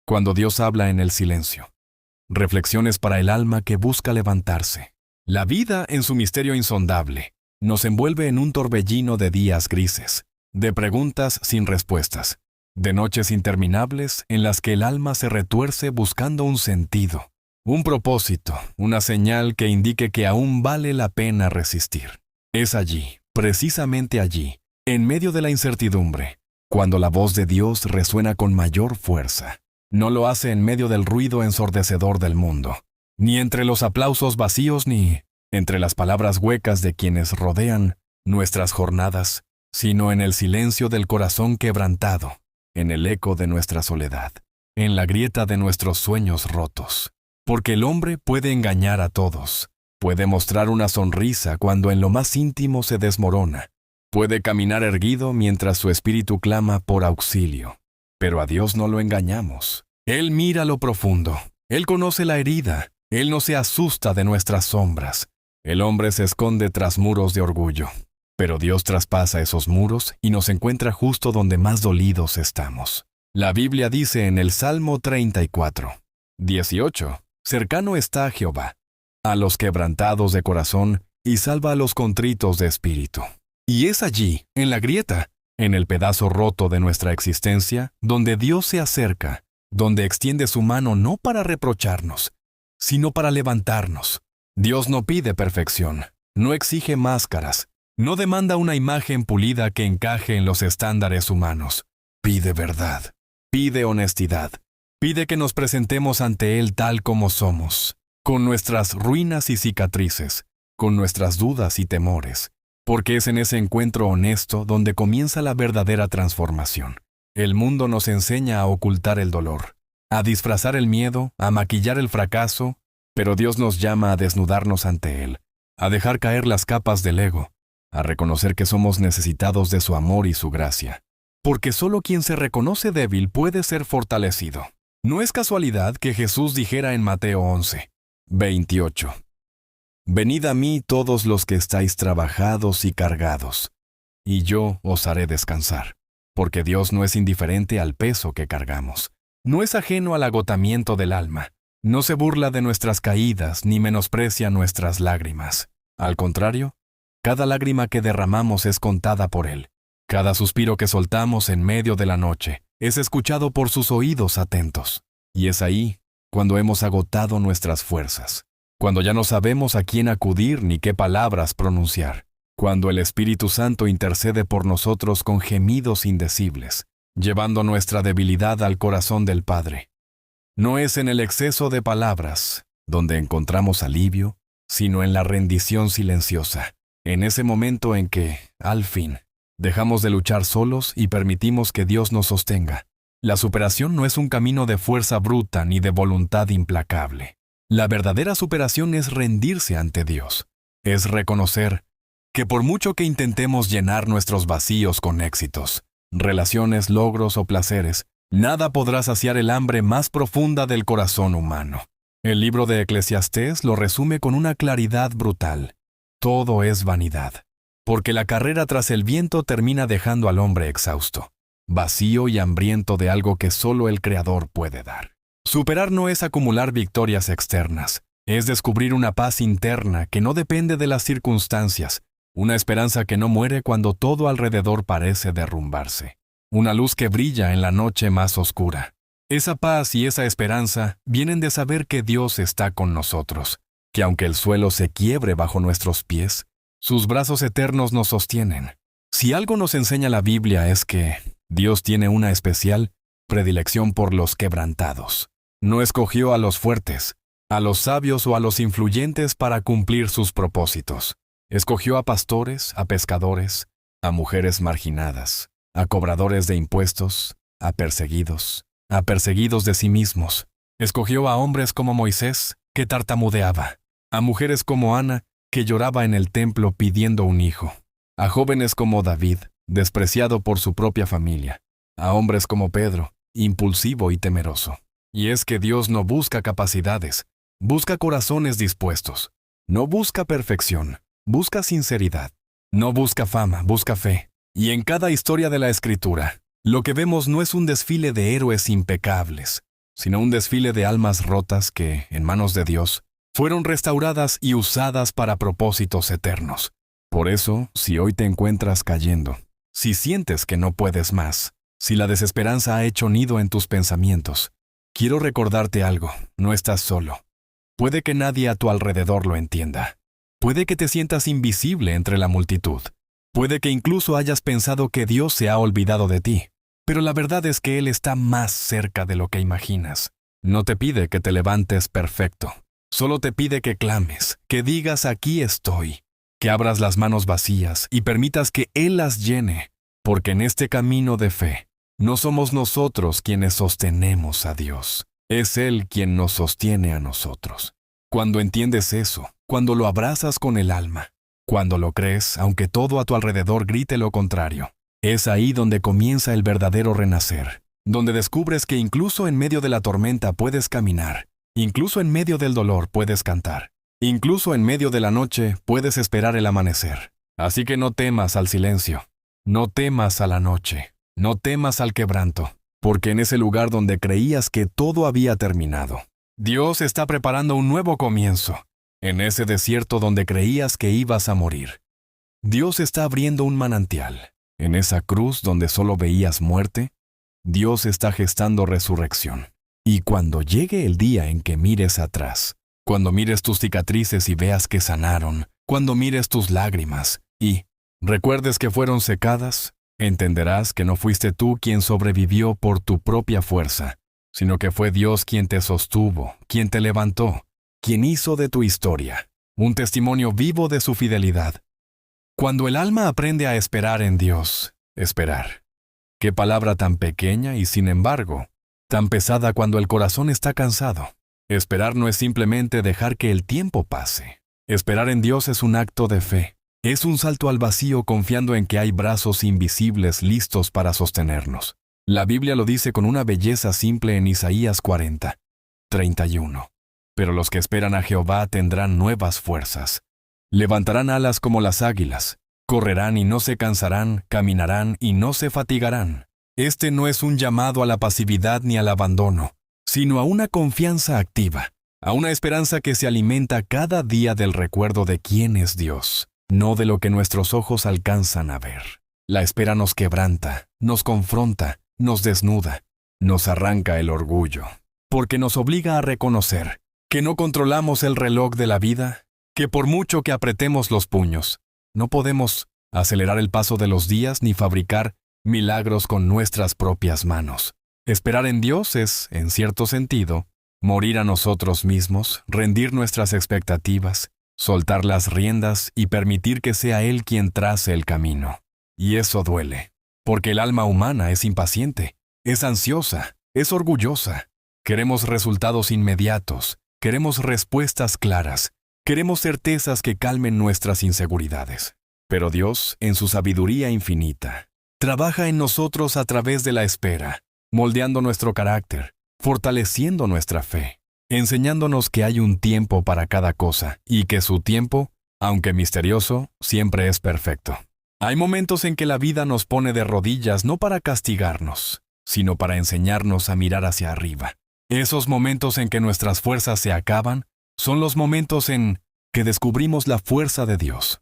Cuando Dios habla en el silencio. Reflexiones para el alma que busca levantarse. La vida, en su misterio insondable, nos envuelve en un torbellino de días grises, de preguntas sin respuestas, de noches interminables en las que el alma se retuerce buscando un sentido, un propósito, una señal que indique que aún vale la pena resistir. Es allí, precisamente allí, en medio de la incertidumbre, cuando la voz de Dios resuena con mayor fuerza. No lo hace en medio del ruido ensordecedor del mundo, ni entre los aplausos vacíos ni entre las palabras huecas de quienes rodean nuestras jornadas, sino en el silencio del corazón quebrantado, en el eco de nuestra soledad, en la grieta de nuestros sueños rotos. Porque el hombre puede engañar a todos, puede mostrar una sonrisa cuando en lo más íntimo se desmorona, puede caminar erguido mientras su espíritu clama por auxilio. Pero a Dios no lo engañamos. Él mira lo profundo, Él conoce la herida, Él no se asusta de nuestras sombras. El hombre se esconde tras muros de orgullo, pero Dios traspasa esos muros y nos encuentra justo donde más dolidos estamos. La Biblia dice en el Salmo 34, 18, cercano está Jehová a los quebrantados de corazón y salva a los contritos de espíritu. Y es allí, en la grieta, en el pedazo roto de nuestra existencia, donde Dios se acerca, donde extiende su mano no para reprocharnos, sino para levantarnos. Dios no pide perfección, no exige máscaras, no demanda una imagen pulida que encaje en los estándares humanos. Pide verdad, pide honestidad, pide que nos presentemos ante Él tal como somos, con nuestras ruinas y cicatrices, con nuestras dudas y temores, porque es en ese encuentro honesto donde comienza la verdadera transformación. El mundo nos enseña a ocultar el dolor, a disfrazar el miedo, a maquillar el fracaso, pero Dios nos llama a desnudarnos ante Él, a dejar caer las capas del ego, a reconocer que somos necesitados de su amor y su gracia. Porque solo quien se reconoce débil puede ser fortalecido. No es casualidad que Jesús dijera en Mateo 11, 28, «Venid a mí todos los que estáis trabajados y cargados, y yo os haré descansar». Porque Dios no es indiferente al peso que cargamos. No es ajeno al agotamiento del alma. No se burla de nuestras caídas ni menosprecia nuestras lágrimas. Al contrario, cada lágrima que derramamos es contada por Él. Cada suspiro que soltamos en medio de la noche es escuchado por sus oídos atentos. Y es ahí cuando hemos agotado nuestras fuerzas, cuando ya no sabemos a quién acudir ni qué palabras pronunciar, cuando el Espíritu Santo intercede por nosotros con gemidos indecibles, llevando nuestra debilidad al corazón del Padre. No es en el exceso de palabras donde encontramos alivio, sino en la rendición silenciosa, en ese momento en que, al fin, dejamos de luchar solos y permitimos que Dios nos sostenga. La superación no es un camino de fuerza bruta ni de voluntad implacable. La verdadera superación es rendirse ante Dios, es reconocer que por mucho que intentemos llenar nuestros vacíos con éxitos, relaciones, logros o placeres, nada podrá saciar el hambre más profunda del corazón humano. El libro de Eclesiastés lo resume con una claridad brutal. Todo es vanidad, porque la carrera tras el viento termina dejando al hombre exhausto, vacío y hambriento de algo que solo el Creador puede dar. Superar no es acumular victorias externas, es descubrir una paz interna que no depende de las circunstancias, una esperanza que no muere cuando todo alrededor parece derrumbarse, una luz que brilla en la noche más oscura. Esa paz y esa esperanza vienen de saber que Dios está con nosotros, que aunque el suelo se quiebre bajo nuestros pies, sus brazos eternos nos sostienen. Si algo nos enseña la Biblia es que Dios tiene una especial predilección por los quebrantados. No escogió a los fuertes, a los sabios o a los influyentes para cumplir sus propósitos. Escogió a pastores, a pescadores, a mujeres marginadas, a cobradores de impuestos, a perseguidos de sí mismos. Escogió a hombres como Moisés, que tartamudeaba, a mujeres como Ana, que lloraba en el templo pidiendo un hijo, a jóvenes como David, despreciado por su propia familia, a hombres como Pedro, impulsivo y temeroso. Y es que Dios no busca capacidades, busca corazones dispuestos. No busca perfección, busca sinceridad. No busca fama, busca fe. Y en cada historia de la Escritura, lo que vemos no es un desfile de héroes impecables, sino un desfile de almas rotas que, en manos de Dios, fueron restauradas y usadas para propósitos eternos. Por eso, si hoy te encuentras cayendo, si sientes que no puedes más, si la desesperanza ha hecho nido en tus pensamientos, quiero recordarte algo: no estás solo. Puede que nadie a tu alrededor lo entienda. Puede que te sientas invisible entre la multitud. Puede que incluso hayas pensado que Dios se ha olvidado de ti. Pero la verdad es que Él está más cerca de lo que imaginas. No te pide que te levantes perfecto. Solo te pide que clames, que digas aquí estoy, que abras las manos vacías y permitas que Él las llene, porque en este camino de fe, no somos nosotros quienes sostenemos a Dios. Es Él quien nos sostiene a nosotros. Cuando entiendes eso, cuando lo abrazas con el alma, cuando lo crees, aunque todo a tu alrededor grite lo contrario, es ahí donde comienza el verdadero renacer, donde descubres que incluso en medio de la tormenta puedes caminar, incluso en medio del dolor puedes cantar, incluso en medio de la noche puedes esperar el amanecer. Así que no temas al silencio, no temas a la noche, no temas al quebranto, porque en ese lugar donde creías que todo había terminado, Dios está preparando un nuevo comienzo. En ese desierto donde creías que ibas a morir, Dios está abriendo un manantial. En esa cruz donde solo veías muerte, Dios está gestando resurrección. Y cuando llegue el día en que mires atrás, cuando mires tus cicatrices y veas que sanaron, cuando mires tus lágrimas y recuerdes que fueron secadas, entenderás que no fuiste tú quien sobrevivió por tu propia fuerza, sino que fue Dios quien te sostuvo, quien te levantó, quien hizo de tu historia un testimonio vivo de su fidelidad. Cuando el alma aprende a esperar en Dios, esperar. Qué palabra tan pequeña y, sin embargo, tan pesada cuando el corazón está cansado. Esperar no es simplemente dejar que el tiempo pase. Esperar en Dios es un acto de fe. Es un salto al vacío confiando en que hay brazos invisibles listos para sostenernos. La Biblia lo dice con una belleza simple en Isaías 40:31. Pero los que esperan a Jehová tendrán nuevas fuerzas. Levantarán alas como las águilas, correrán y no se cansarán, caminarán y no se fatigarán. Este no es un llamado a la pasividad ni al abandono, sino a una confianza activa, a una esperanza que se alimenta cada día del recuerdo de quién es Dios, no de lo que nuestros ojos alcanzan a ver. La espera nos quebranta, nos confronta, nos desnuda, nos arranca el orgullo, porque nos obliga a reconocer que no controlamos el reloj de la vida, que por mucho que apretemos los puños, no podemos acelerar el paso de los días ni fabricar milagros con nuestras propias manos. Esperar en Dios es, en cierto sentido, morir a nosotros mismos, rendir nuestras expectativas, soltar las riendas y permitir que sea Él quien trace el camino. Y eso duele, porque el alma humana es impaciente, es ansiosa, es orgullosa. Queremos resultados inmediatos, queremos respuestas claras, queremos certezas que calmen nuestras inseguridades. Pero Dios, en su sabiduría infinita, trabaja en nosotros a través de la espera, moldeando nuestro carácter, fortaleciendo nuestra fe, enseñándonos que hay un tiempo para cada cosa y que su tiempo, aunque misterioso, siempre es perfecto. Hay momentos en que la vida nos pone de rodillas no para castigarnos, sino para enseñarnos a mirar hacia arriba. Esos momentos en que nuestras fuerzas se acaban son los momentos en que descubrimos la fuerza de Dios.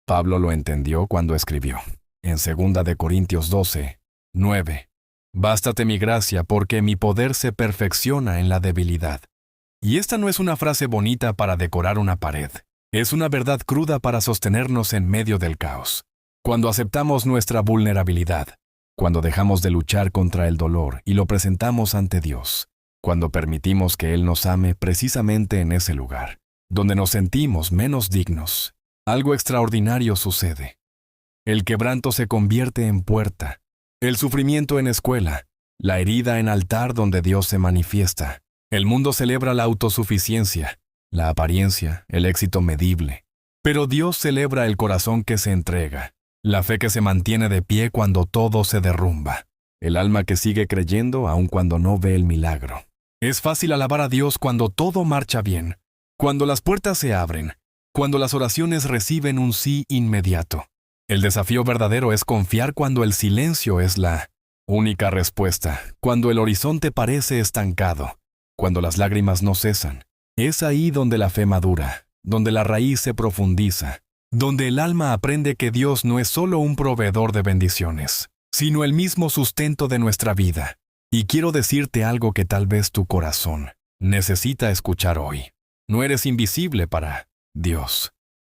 Pablo lo entendió cuando escribió, en 2 de Corintios 12:9, «Bástate mi gracia, porque mi poder se perfecciona en la debilidad». Y esta no es una frase bonita para decorar una pared. Es una verdad cruda para sostenernos en medio del caos. Cuando aceptamos nuestra vulnerabilidad, cuando dejamos de luchar contra el dolor y lo presentamos ante Dios, cuando permitimos que Él nos ame precisamente en ese lugar, donde nos sentimos menos dignos, algo extraordinario sucede. El quebranto se convierte en puerta, el sufrimiento en escuela, la herida en altar donde Dios se manifiesta. El mundo celebra la autosuficiencia, la apariencia, el éxito medible. Pero Dios celebra el corazón que se entrega, la fe que se mantiene de pie cuando todo se derrumba, el alma que sigue creyendo aun cuando no ve el milagro. Es fácil alabar a Dios cuando todo marcha bien, cuando las puertas se abren, cuando las oraciones reciben un sí inmediato. El desafío verdadero es confiar cuando el silencio es la Única respuesta, cuando el horizonte parece estancado, cuando las lágrimas no cesan. Es ahí donde la fe madura, donde la raíz se profundiza, donde el alma aprende que Dios no es solo un proveedor de bendiciones, sino el mismo sustento de nuestra vida. Y quiero decirte algo que tal vez tu corazón necesita escuchar hoy. No eres invisible para Dios.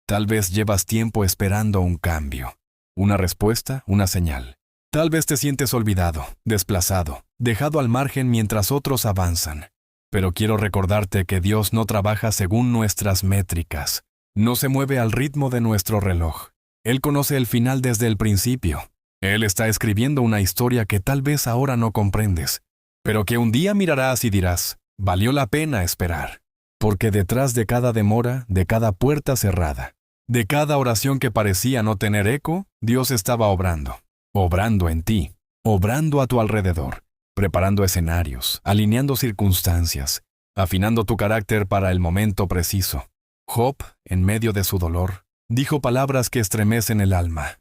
Tal vez llevas tiempo esperando un cambio, una respuesta, una señal. Tal vez te sientes olvidado, desplazado, dejado al margen mientras otros avanzan. Pero quiero recordarte que Dios no trabaja según nuestras métricas. No se mueve al ritmo de nuestro reloj. Él conoce el final desde el principio. Él está escribiendo una historia que tal vez ahora no comprendes, pero que un día mirarás y dirás, valió la pena esperar. Porque detrás de cada demora, de cada puerta cerrada, de cada oración que parecía no tener eco, Dios estaba obrando. Obrando en ti, obrando a tu alrededor, preparando escenarios, alineando circunstancias, afinando tu carácter para el momento preciso. Job, en medio de su dolor, dijo palabras que estremecen el alma.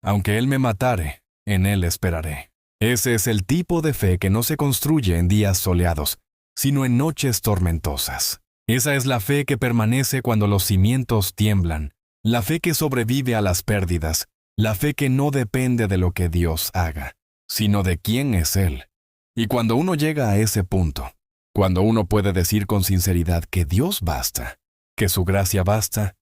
Aunque él me matare, en él esperaré. Ese es el tipo de fe que no se construye en días soleados, sino en noches tormentosas. Esa es la fe que permanece cuando los cimientos tiemblan, la fe que sobrevive a las pérdidas, la fe que no depende de lo que Dios haga, sino de quién es Él. Y cuando uno llega a ese punto, cuando uno puede decir con sinceridad que Dios basta, que su gracia basta,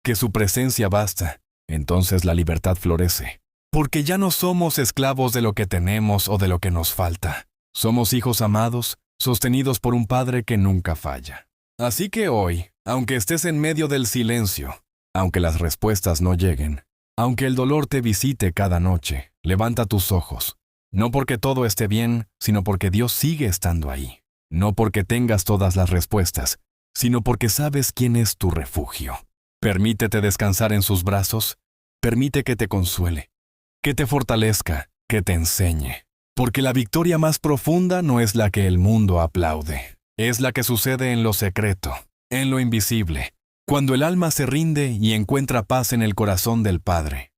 que su presencia basta, entonces la libertad florece. Porque ya no somos esclavos de lo que tenemos o de lo que nos falta. Somos hijos amados, sostenidos por un Padre que nunca falla. Así que hoy, aunque estés en medio del silencio, aunque las respuestas no lleguen, aunque el dolor te visite cada noche, levanta tus ojos. No porque todo esté bien, sino porque Dios sigue estando ahí. No porque tengas todas las respuestas, sino porque sabes quién es tu refugio. Permítete descansar en sus brazos. Permite que te consuele, que te fortalezca, que te enseñe. Porque la victoria más profunda no es la que el mundo aplaude. Es la que sucede en lo secreto, en lo invisible, cuando el alma se rinde y encuentra paz en el corazón del Padre.